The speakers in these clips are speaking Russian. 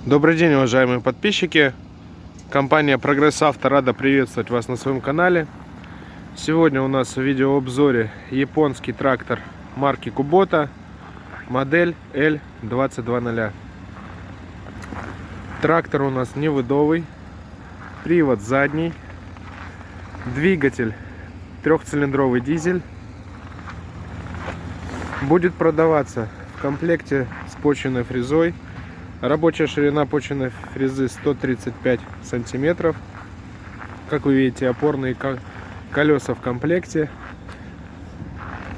Добрый день, уважаемые подписчики. Компания Прогресс Авто рада приветствовать вас на своем канале. Сегодня у нас в видеообзоре японский трактор марки Kubota, модель L2200. Трактор у нас невыдовый, привод задний, двигатель трехцилиндровый дизель. Будет продаваться в комплекте с почвенной фрезой. Рабочая ширина почвенной фрезы 135 сантиметров. Как вы видите, опорные колеса в комплекте.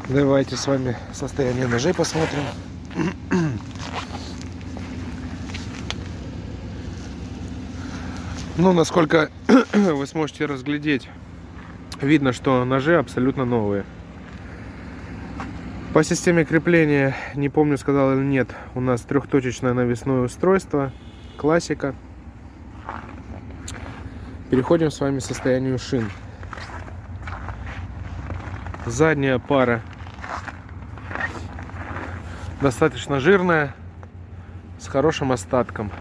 Давайте с вами состояние ножей посмотрим. Ну, насколько вы сможете разглядеть, видно, что ножи абсолютно новые. По системе крепления, не помню, сказал или нет, у нас трехточечное навесное устройство, классика. Переходим с вами к состоянию шин. Задняя пара достаточно жирная, с хорошим остатком.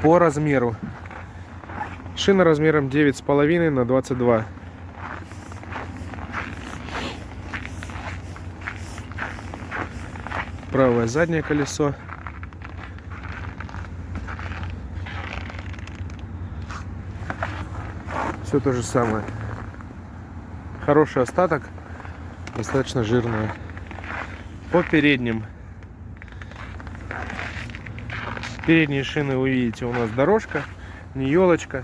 По размеру шина размером 9,5 на 22. Правое заднее колесо. Все то же самое. Хороший остаток, достаточно жирная. По передним. Передние шины, вы видите, у нас дорожка, не елочка.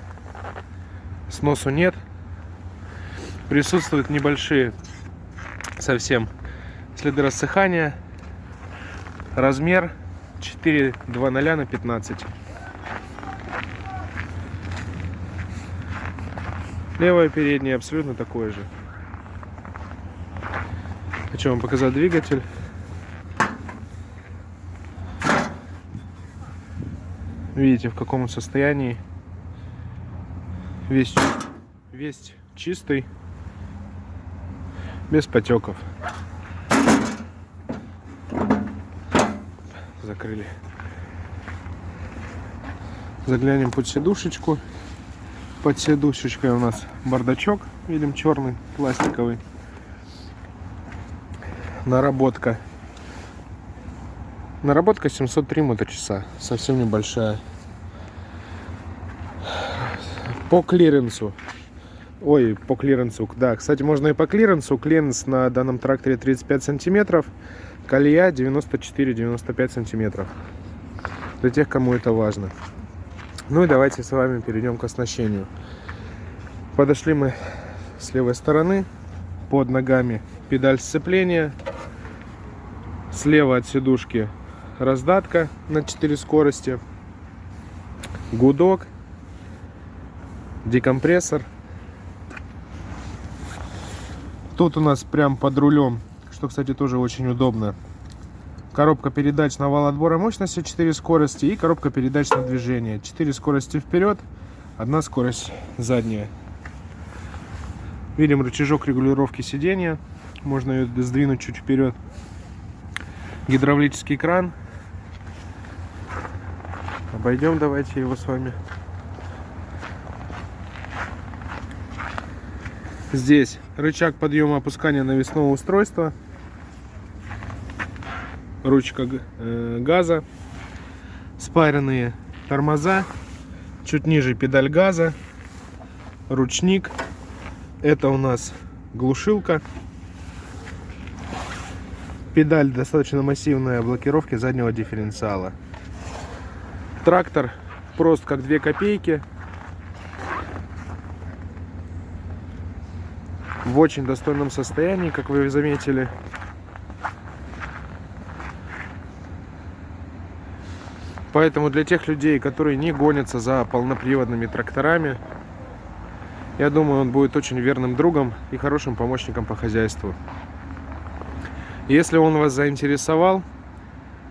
Сносу нет. Присутствуют небольшие совсем следы рассыхания. Размер 4,2,0 на 15. Левое переднее абсолютно такое же. Хочу вам показать двигатель. Видите, в каком он состоянии. Весь чистый, без потеков. Закрыли. Заглянем под сидушечку. Под сидушечкой у нас бардачок, видим, черный, пластиковый. Наработка 703 моточаса, совсем небольшая. По клиренсу, да, кстати, можно и по клиренсу. Клиренс на данном тракторе 35 сантиметров. Колея 94-95 сантиметров. Для тех, кому это важно. Ну и давайте с вами перейдем к оснащению. Подошли мы с левой стороны. Под ногами педаль сцепления. Слева от сидушки раздатка на 4 скорости. Гудок. Декомпрессор. Тут у нас прям под рулем, что, кстати, тоже очень удобно, коробка передач на вал отбора мощности 4 скорости и коробка передач на движение. 4 скорости вперед, 1 скорость задняя. Видим рычажок регулировки сидения, можно ее сдвинуть чуть вперед. Гидравлический кран. Обойдем, давайте его с вами. Здесь рычаг подъема опускания навесного устройства. Ручка газа, спаренные тормоза, чуть ниже педаль газа, ручник. Это у нас глушилка, педаль достаточно массивная блокировки заднего дифференциала. Трактор прост как 2 копейки, в очень достойном состоянии, как вы заметили. Поэтому для тех людей, которые не гонятся за полноприводными тракторами, я думаю, он будет очень верным другом и хорошим помощником по хозяйству. Если он вас заинтересовал,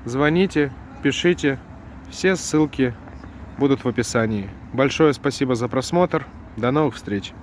звоните, пишите. Все ссылки будут в описании. Большое спасибо за просмотр. До новых встреч!